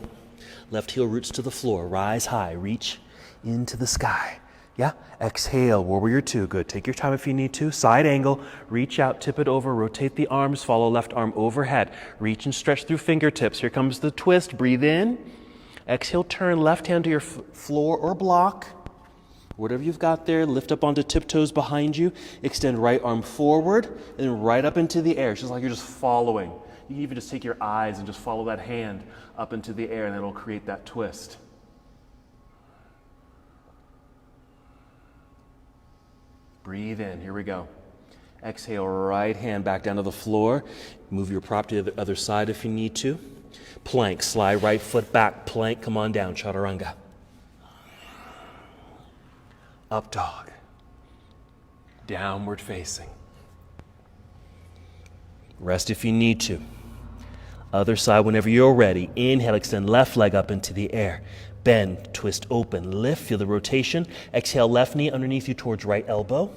Left heel roots to the floor, rise high, reach into the sky. Yeah, exhale, warrior two, good. Take your time if you need to. Side angle, reach out, tip it over, rotate the arms, follow left arm overhead. Reach and stretch through fingertips. Here comes the twist, breathe in. Exhale, turn left hand to your floor or block. Whatever you've got there, lift up onto tiptoes behind you. Extend right arm forward and then right up into the air. It's just like you're just following. You can even just take your eyes and just follow that hand up into the air, and it'll create that twist. Breathe in. Here we go. Exhale, right hand back down to the floor. Move your prop to the other side if you need to. Plank, slide right foot back. Plank, come on down, chaturanga. Up dog. Downward facing. Rest if you need to. Other side whenever you're ready. Inhale, extend left leg up into the air. Bend, twist open, lift, feel the rotation. Exhale, left knee underneath you towards right elbow.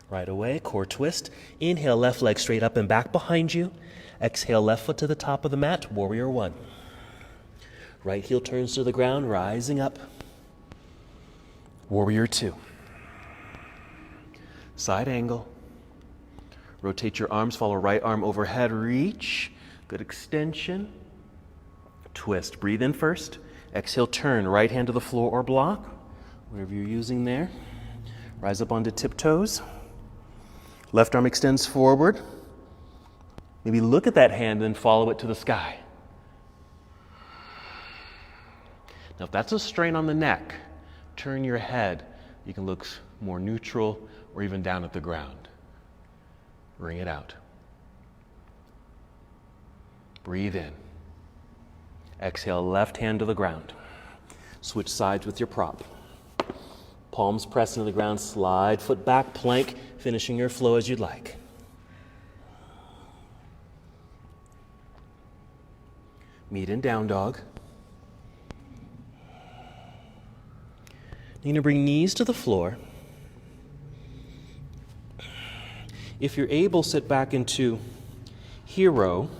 Right away, core twist. Inhale, left leg straight up and back behind you. Exhale, left foot to the top of the mat, warrior one. Right heel turns to the ground, rising up. Warrior two. Side angle. Rotate your arms, follow right arm overhead, reach. Good extension. Twist. Breathe in first. Exhale, turn. Right hand to the floor or block, whatever you're using there. Rise up onto tiptoes. Left arm extends forward. Maybe look at that hand and follow it to the sky. Now, if that's a strain on the neck, turn your head. You can look more neutral or even down at the ground. Ring it out. Breathe in. Exhale, left hand to the ground. Switch sides with your prop. Palms press into the ground, slide foot back, plank, finishing your flow as you'd like. Meet in down dog. You're going to bring knees to the floor. If you're able, sit back into hero.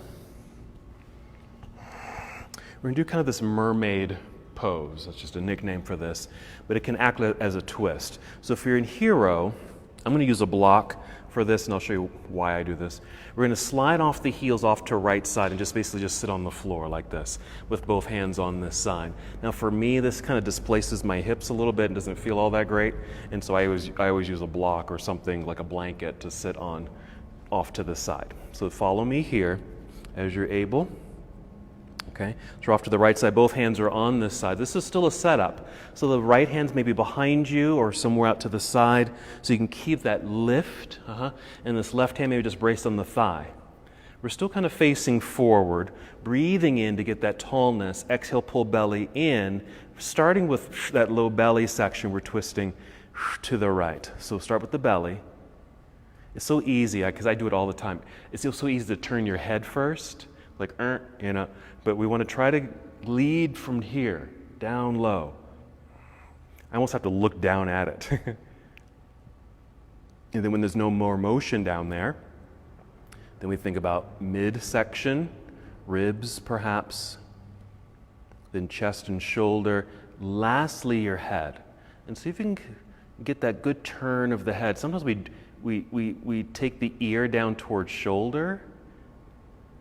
We're going to do kind of this mermaid pose. That's just a nickname for this, but it can act as a twist. So if you're in hero, I'm going to use a block for this, and I'll show you why I do this. We're going to slide off the heels off to right side and just basically just sit on the floor like this with both hands on this side. Now for me, this kind of displaces my hips a little bit and doesn't feel all that great, and so I always use a block or something like a blanket to sit on off to the side. So follow me here as you're able. Okay, so we're off to the right side. Both hands are on this side. This is still a setup. So the right hand's maybe behind you or somewhere out to the side, so you can keep that lift. And this left hand maybe just braced on the thigh. We're still kind of facing forward, breathing in to get that tallness. Exhale, pull belly in. Starting with that low belly section, we're twisting to the right. So start with the belly. It's so easy, because I do it all the time. It's so easy to turn your head first, like, but we want to try to lead from here, down low. I almost have to look down at it. And then when there's no more motion down there, then we think about midsection, ribs perhaps, then chest and shoulder, lastly your head. And see if you can get that good turn of the head. Sometimes we take the ear down towards shoulder,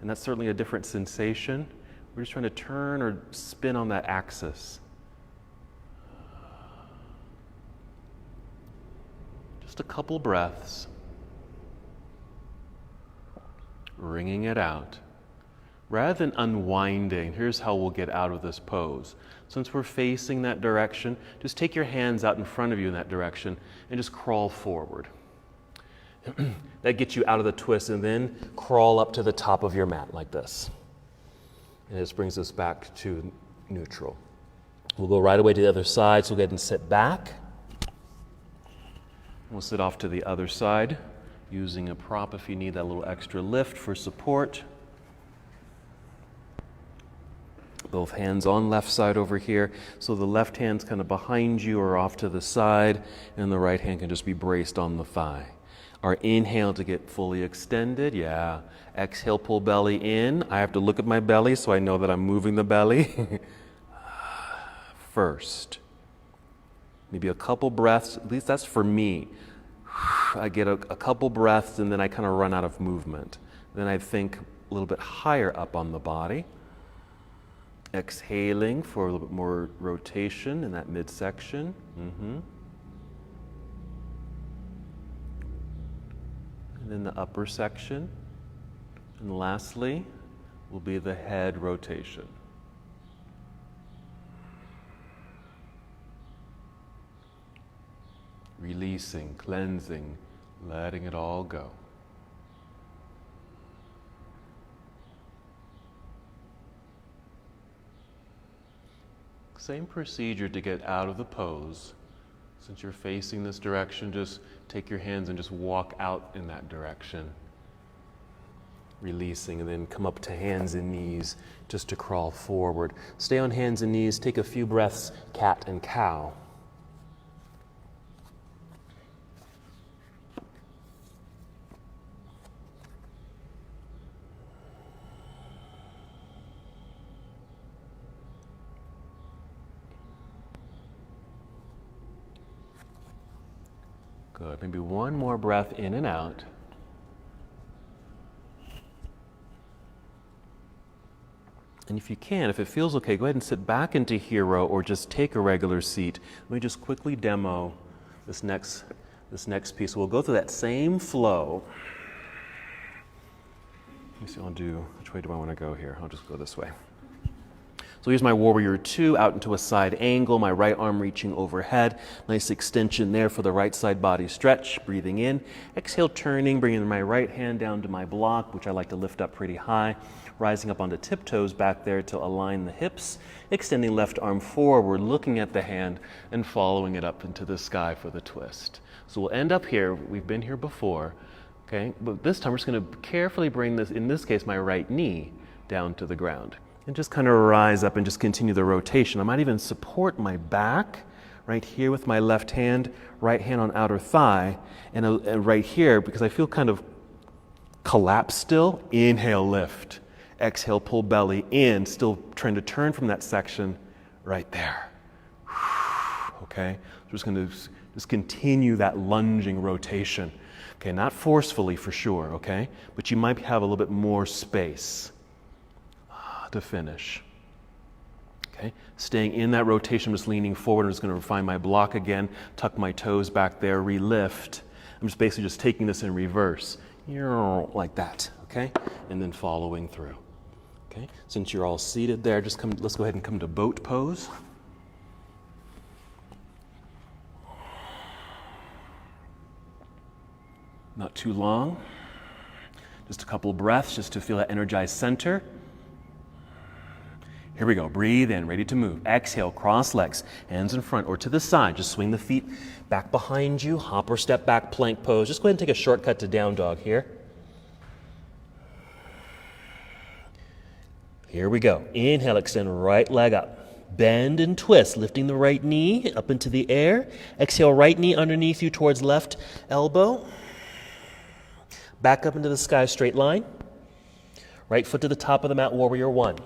and that's certainly a different sensation. We're just trying to turn or spin on that axis. Just a couple breaths. Wringing it out. Rather than unwinding, here's how we'll get out of this pose. Since we're facing that direction, just take your hands out in front of you in that direction and just crawl forward. That gets you out of the twist, and then crawl up to the top of your mat like this. And this brings us back to neutral. We'll go right away to the other side, so we'll go ahead and sit back. We'll sit off to the other side, using a prop if you need that little extra lift for support. Both hands on left side over here. So the left hand's kind of behind you or off to the side, and the right hand can just be braced on the thigh. Our inhale to get fully extended, yeah. Exhale, pull belly in. I have to look at my belly so I know that I'm moving the belly. First. Maybe a couple breaths, at least that's for me. I get a couple breaths and then I kind of run out of movement. Then I think a little bit higher up on the body. Exhaling for a little bit more rotation in that midsection. And then the upper section. And lastly will be the head rotation. Releasing, cleansing, letting it all go. Same procedure to get out of the pose. Since you're facing this direction, just take your hands and just walk out in that direction. Releasing, and then come up to hands and knees just to crawl forward. Stay on hands and knees, take a few breaths, cat and cow. Good. Maybe one more breath in and out. And if you can, if it feels okay, go ahead and sit back into hero or just take a regular seat. Let me just quickly demo this next piece. We'll go through that same flow. Let me see, which way do I want to go here? I'll just go this way. So here's my warrior 2 out into a side angle, my right arm reaching overhead. Nice extension there for the right side body stretch. Breathing in. Exhale, turning, bringing my right hand down to my block, which I like to lift up pretty high. Rising up onto tiptoes back there to align the hips. Extending left arm forward, looking at the hand and following it up into the sky for the twist. So we'll end up here. We've been here before, okay? But this time we're just going to carefully bring this, in this case, my right knee down to the ground. And just kind of rise up and just continue the rotation. I might even support my back right here with my left hand, right hand on outer thigh, and right here, because I feel kind of collapsed still. Inhale, lift. Exhale, pull belly in, still trying to turn from that section right there. Okay, so just going to just continue that lunging rotation. Okay, not forcefully for sure, okay, but you might have a little bit more space to finish. Okay, staying in that rotation, I'm just leaning forward. I'm just going to find my block again, tuck my toes back there, re-lift. I'm just basically just taking this in reverse, like that, okay, and then following through. Okay, since you're all seated there, let's go ahead and come to boat pose. Not too long. Just a couple of breaths just to feel that energized center. Here we go. Breathe in, ready to move. Exhale, cross legs, hands in front or to the side. Just swing the feet back behind you. Hop or step back, plank pose. Just go ahead and take a shortcut to down dog here. Here we go. Inhale, extend right leg up. Bend and twist, lifting the right knee up into the air. Exhale, right knee underneath you towards left elbow. Back up into the sky, straight line. Right foot to the top of the mat, warrior one.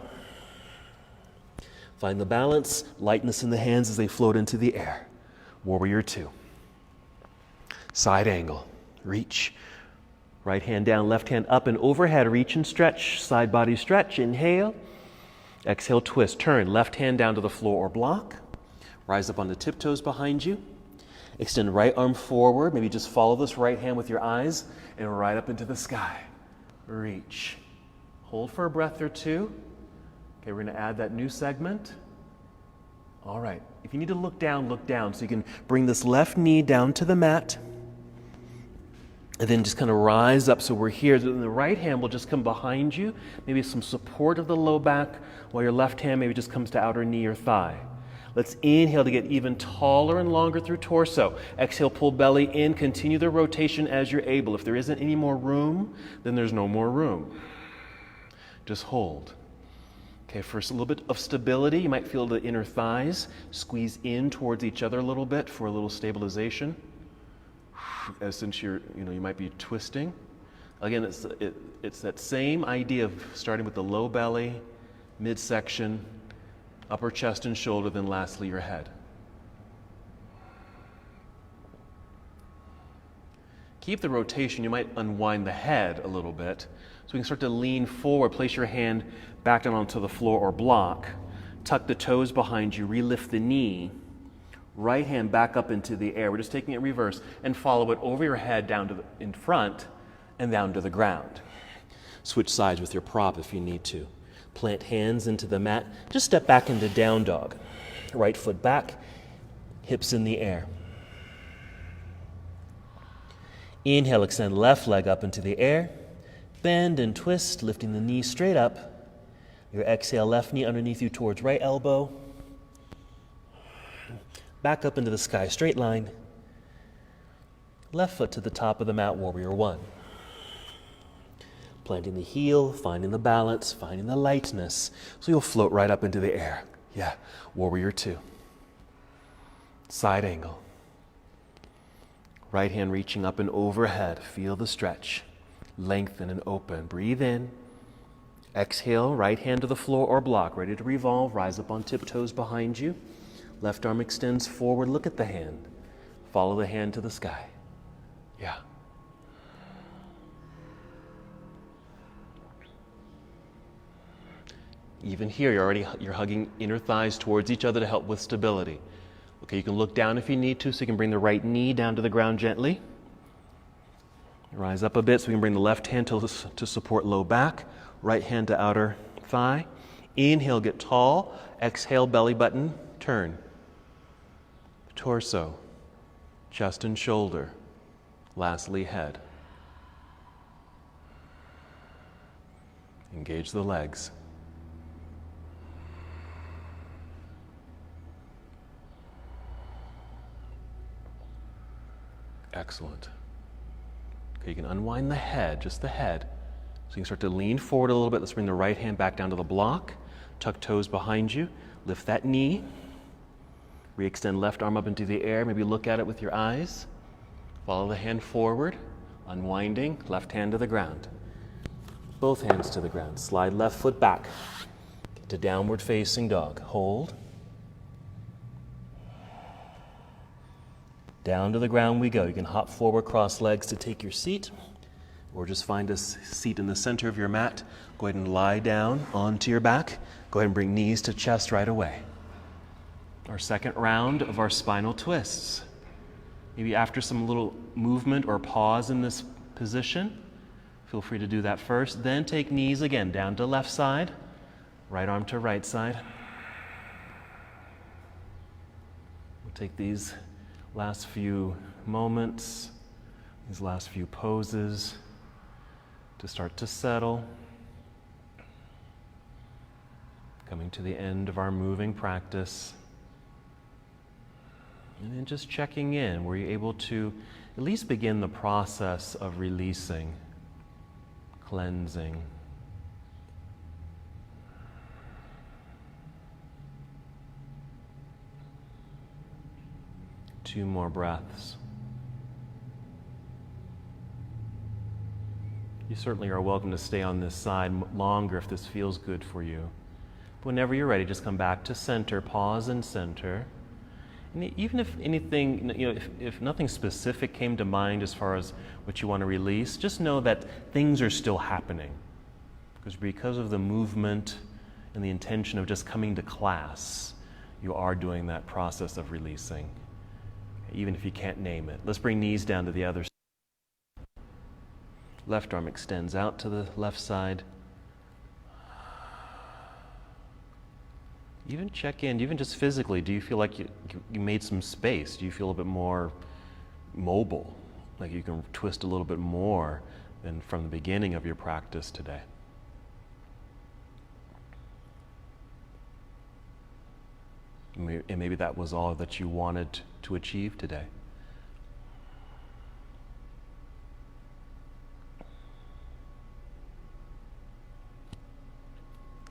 Find the balance, lightness in the hands as they float into the air. Warrior two. Side angle, reach. Right hand down, left hand up and overhead. Reach and stretch, side body stretch. Inhale. Exhale, twist. Turn, left hand down to the floor or block. Rise up on the tiptoes behind you. Extend right arm forward. Maybe just follow this right hand with your eyes and right up into the sky. Reach. Hold for a breath or two. Okay, we're going to add that new segment. All right. If you need to look down so you can bring this left knee down to the mat. And then just kind of rise up so we're here. And the right hand will just come behind you. Maybe some support of the low back while your left hand maybe just comes to outer knee or thigh. Let's inhale to get even taller and longer through torso. Exhale, pull belly in. Continue the rotation as you're able. If there isn't any more room, then there's no more room. Just hold. Okay, for a little bit of stability, you might feel the inner thighs squeeze in towards each other a little bit for a little stabilization. As since you might be twisting. Again, it's that same idea of starting with the low belly, midsection, upper chest and shoulder, then lastly your head. Keep the rotation. You might unwind the head a little bit. So we can start to lean forward, place your hand back down onto the floor or block. Tuck the toes behind you, relift the knee. Right hand back up into the air. We're just taking it reverse and follow it over your head down to in front and down to the ground. Switch sides with your prop if you need to. Plant hands into the mat. Just step back into down dog. Right foot back, hips in the air. Inhale, extend left leg up into the air. Bend and twist, lifting the knee straight up. Your exhale, left knee underneath you towards right elbow. Back up into the sky, straight line. Left foot to the top of the mat, warrior one. Planting the heel, finding the balance, finding the lightness. So you'll float right up into the air. Yeah, warrior two. Side angle. Right hand reaching up and overhead. Feel the stretch. Lengthen and open. Breathe in. Exhale, right hand to the floor or block. Ready to revolve. Rise up on tiptoes behind you. Left arm extends forward. Look at the hand. Follow the hand to the sky. Yeah. Even here, you're hugging inner thighs towards each other to help with stability. Okay, you can look down if you need to, so you can bring the right knee down to the ground gently. Rise up a bit so we can bring the left hand to support low back. Right hand to outer thigh. Inhale, get tall. Exhale, belly button, turn. Torso, chest and shoulder. Lastly, head. Engage the legs. Excellent. Okay, you can unwind the head, just the head. So you can start to lean forward a little bit. Let's bring the right hand back down to the block. Tuck toes behind you. Lift that knee. Re-extend left arm up into the air. Maybe look at it with your eyes. Follow the hand forward. Unwinding, left hand to the ground. Both hands to the ground. Slide left foot back. Get to downward facing dog. Hold. Down to the ground we go. You can hop forward, cross legs to take your seat, or just find a seat in the center of your mat. Go ahead and lie down onto your back. Go ahead and bring knees to chest right away. Our second round of our spinal twists. Maybe after some little movement or pause in this position, feel free to do that first. Then take knees again down to left side, right arm to right side. We'll take these last few moments, these last few poses to start to settle. Coming to the end of our moving practice. And then just checking in. Were you able to at least begin the process of releasing, cleansing? Two more breaths. You certainly are welcome to stay on this side longer if this feels good for you. Whenever you're ready, just come back to center, pause and center. And even if anything, if nothing specific came to mind as far as what you want to release, just know that things are still happening. Because of the movement and the intention of just coming to class, you are doing that process of releasing, even if you can't name it. Let's bring knees down to the other side. Left arm extends out to the left side. Even check in, even just physically, do you feel like you made some space? Do you feel a bit more mobile? Like you can twist a little bit more than from the beginning of your practice today? And maybe that was all that you wanted to achieve today.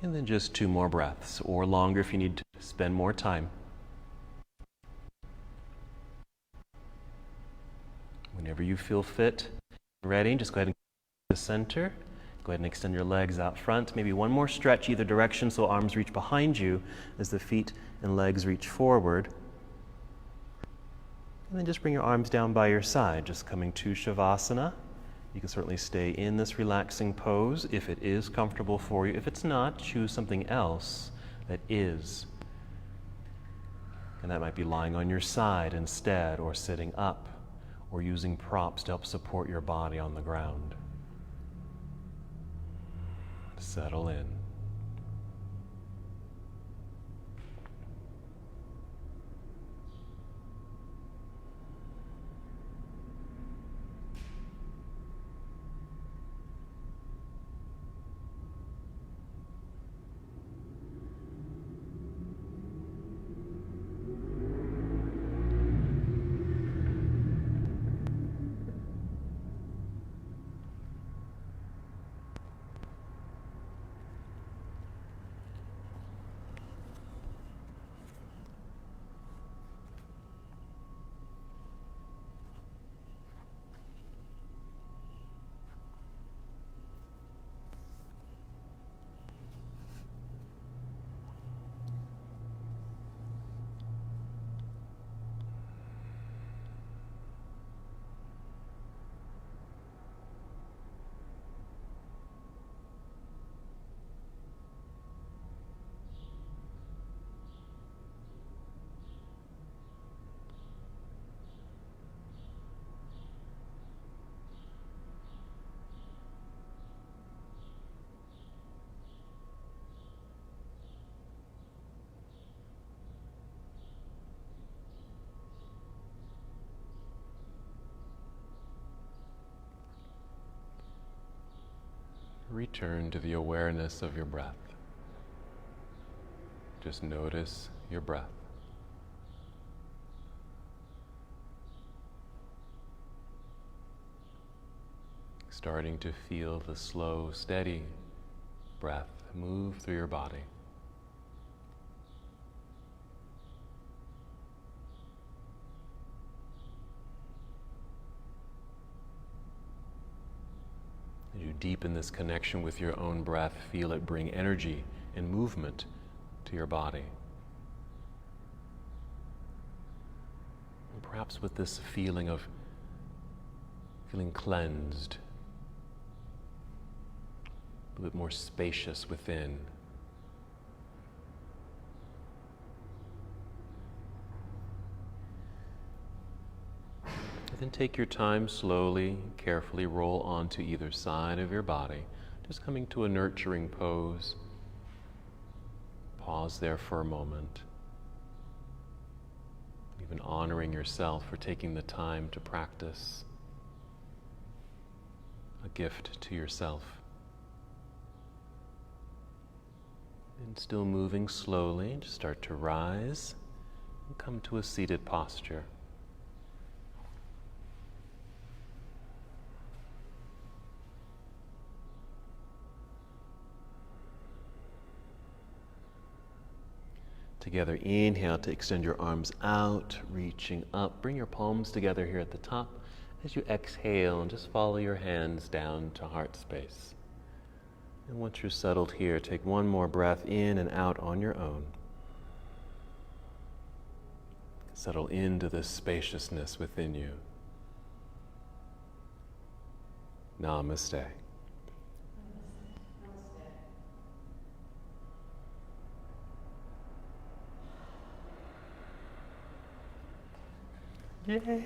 And then just two more breaths, or longer if you need to spend more time. Whenever you feel fit and ready, just go ahead and come to the center. Go ahead and extend your legs out front. Maybe one more stretch either direction so arms reach behind you as the feet and legs reach forward. And then just bring your arms down by your side, just coming to Shavasana. You can certainly stay in this relaxing pose if it is comfortable for you. If it's not, choose something else that is. And that might be lying on your side instead, or sitting up, or using props to help support your body on the ground. Settle in. Return to the awareness of your breath. Just notice your breath. Starting to feel the slow, steady breath move through your body. As you deepen this connection with your own breath, feel it bring energy and movement to your body. And perhaps with this feeling of feeling cleansed, a bit more spacious within. Then take your time, slowly, carefully roll onto either side of your body, just coming to a nurturing pose. Pause there for a moment, even honoring yourself for taking the time to practice. a gift to yourself. And still moving slowly, just start to rise and come to a seated posture. Together, inhale to extend your arms out, reaching up. Bring your palms together here at the top. As you exhale, and just follow your hands down to heart space. And once you're settled here, take one more breath in and out on your own. Settle into this spaciousness within you. Namaste. Yay!